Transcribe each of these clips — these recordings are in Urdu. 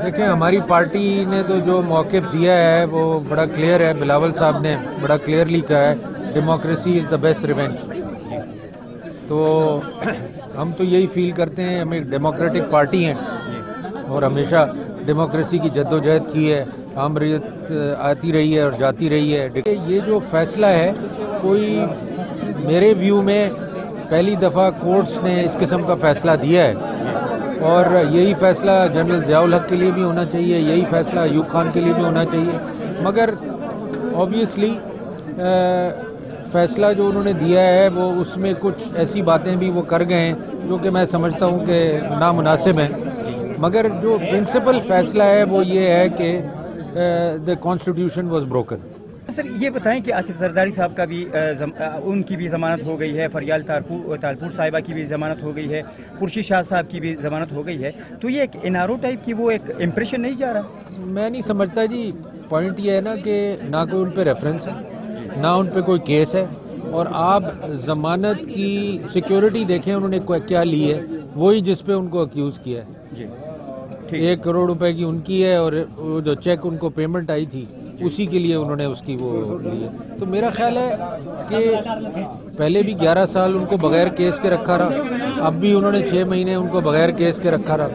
دیکھیں ہماری پارٹی نے تو جو موقف دیا ہے وہ بڑا کلیئر ہے. بلاول صاحب نے بڑا کلیئرلی کہا ہے democracy is the best revenge. تو ہم تو یہی فیل کرتے ہیں, ہم ایک ڈیموکریٹک پارٹی ہیں اور ہمیشہ ڈیموکریسی کی جد و جہد کی ہے. آمریت آتی رہی ہے اور جاتی رہی ہے. یہ جو فیصلہ ہے کوئی میرے ویو میں پہلی دفعہ کورٹس نے اس قسم کا فیصلہ دیا ہے, اور یہی فیصلہ جنرل ضیاء الحق کے لیے بھی ہونا چاہیے, یہی فیصلہ ایوب خان کے لیے بھی ہونا چاہیے. مگر آبویسلی فیصلہ جو انہوں نے دیا ہے وہ اس میں کچھ ایسی باتیں بھی وہ کر گئے ہیں جو کہ میں سمجھتا ہوں کہ نامناسب ہیں. مگر جو پرنسپل فیصلہ ہے وہ یہ ہے کہ the constitution was broken. سر یہ بتائیں کہ آصف زرداری صاحب کا بھی ان کی بھی ضمانت ہو گئی ہے, فریال تالپور صاحبہ کی بھی ضمانت ہو گئی ہے, خورشید شاہ صاحب کی بھی ضمانت ہو گئی ہے, تو یہ ایک انارو ٹائپ کی وہ ایک امپریشن نہیں جا رہا؟ میں نہیں سمجھتا جی. پوائنٹ یہ ہے نا کہ نہ کوئی ان پہ ریفرنس ہے, نہ ان پہ کوئی کیس ہے, اور آپ ضمانت کی سیکیورٹی دیکھیں انہوں نے کیا لی ہے, وہی جس پہ ان کو اکیوز کیا ہے. جی 1 کروڑ روپے کی ان کی ہے, اور جو چیک ان کو پیمنٹ آئی تھی اسی کے لیے انہوں نے اس کی وہ لی ہے. تو میرا خیال ہے کہ پہلے بھی 11 سال ان کو بغیر کیس کے رکھا رہا, اب بھی انہوں نے 6 مہینے ان کو بغیر کیس کے رکھا رہا.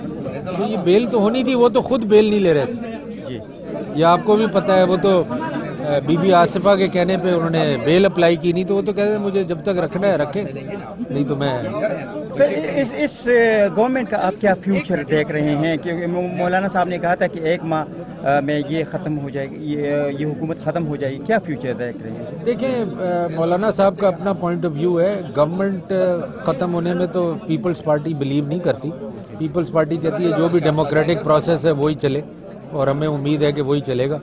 تو یہ بیل تو ہونی تھی, وہ تو خود بیل نہیں لے رہے تھے. جی یہ آپ کو بھی پتہ ہے, وہ تو بی بی آصفہ کے کہنے پہ انہوں نے بیل اپلائی کی نہیں, تو وہ تو کہتے ہیں مجھے جب تک رکھنا ہے رکھیں, نہیں تو میں. سر اس گورنمنٹ کا آپ کیا فیوچر دیکھ رہے ہیں؟ کہ مولانا صاحب نے کہا تھا کہ 1 ماہ میں یہ ختم ہو جائے گی, یہ حکومت ختم ہو جائے گی, کیا فیوچر دیکھ رہے ہیں؟ دیکھیں مولانا صاحب کا اپنا پوائنٹ آف ویو ہے. گورنمنٹ ختم ہونے میں تو پیپلز پارٹی بلیو نہیں کرتی. پیپلز پارٹی کہتی ہے جو بھی ڈیموکریٹک پروسیس ہے وہی چلے, اور ہمیں امید ہے کہ وہی چلے گا.